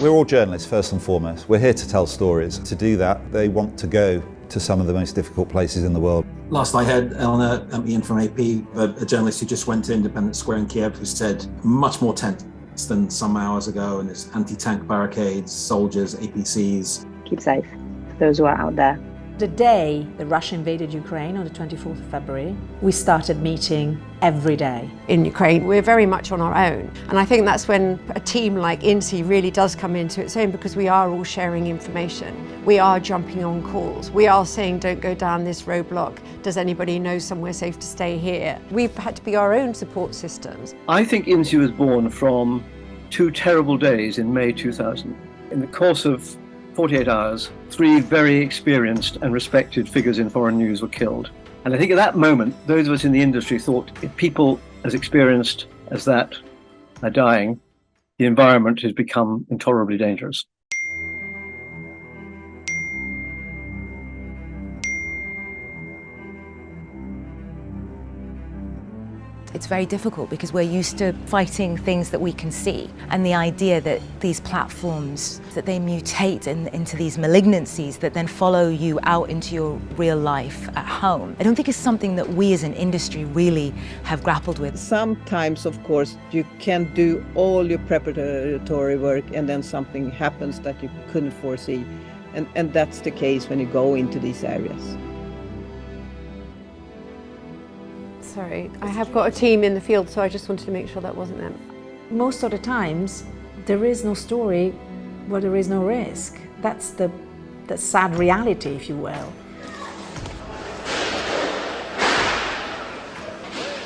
We're all journalists first and foremost. We're here to tell stories. To do that, they want to go to some of the most difficult places in the world. Last I heard, Eleanor, Ian from AP, a journalist who just went to Independence Square in Kiev, who said much more tense than some hours ago, and there's anti-tank barricades, soldiers, APCs. Keep safe for those who are out there. The day the Russia invaded Ukraine on the 24th of February, we started meeting every day. In Ukraine, we're very much on our own. And I think that's when a team like Insi really does come into its own, because we are all sharing information. We are jumping on calls. We are saying, don't go down this roadblock. Does anybody know somewhere safe to stay here? We've had to be our own support systems. I think Insi was born from 2 terrible days in May 2000. In the course of 48 hours, 3 very experienced and respected figures in foreign news were killed. And I think at that moment, those of us in the industry thought, if people as experienced as that are dying, the environment has become intolerably dangerous. It's very difficult because we're used to fighting things that we can see, and the idea that these platforms, that they mutate into these malignancies that then follow you out into your real life at home, I don't think it's something that we as an industry really have grappled with. Sometimes, of course, you can do all your preparatory work and then something happens that you couldn't foresee. And that's the case when you go into these areas. Sorry, I have got a team in the field, so I just wanted to make sure that wasn't them. Most of the times, there is no story where there is no risk. That's the sad reality, if you will.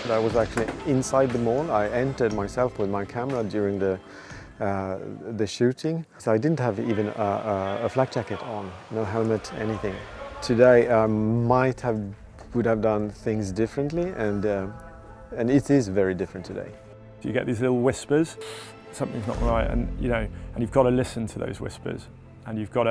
I was actually inside the mall. I entered myself with my camera during the shooting. So I didn't have even a flak jacket on, no helmet, anything. Today I would have done things differently, and it is very different today. You get these little whispers, something's not right, and you've got to listen to those whispers, and you've got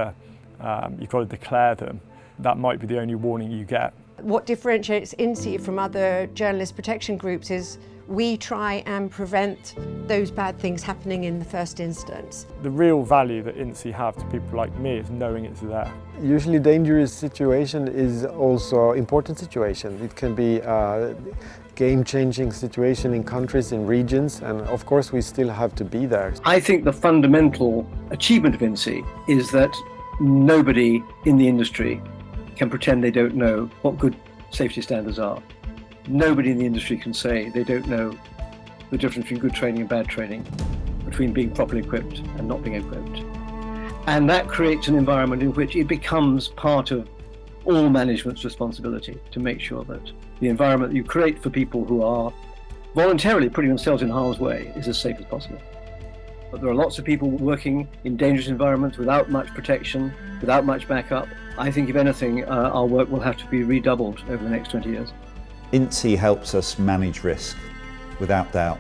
to declare them. That might be the only warning you get. What differentiates Insi from other journalist protection groups is we try and prevent those bad things happening in the first instance. The real value that Insi have to people like me is knowing it's there. Usually dangerous situation is also important situation. It can be a game-changing situation in countries, in regions, and of course we still have to be there. I think the fundamental achievement of Insi is that nobody in the industry can pretend they don't know what good safety standards are. Nobody in the industry can say they don't know the difference between good training and bad training, between being properly equipped and not being equipped. And that creates an environment in which it becomes part of all management's responsibility to make sure that the environment that you create for people who are voluntarily putting themselves in harm's way is as safe as possible. But there are lots of people working in dangerous environments without much protection, without much backup. I think, if anything, our work will have to be redoubled over the next 20 years. Insi helps us manage risk, without doubt.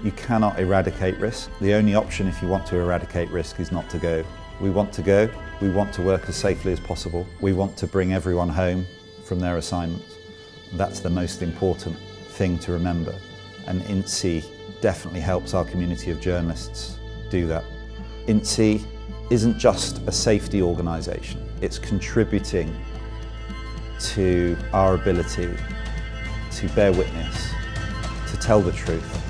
You cannot eradicate risk. The only option if you want to eradicate risk is not to go. We want to go, we want to work as safely as possible. We want to bring everyone home from their assignments. That's the most important thing to remember. And Insi definitely helps our community of journalists do that. Insi isn't just a safety organisation, it's contributing to our ability to bear witness, to tell the truth,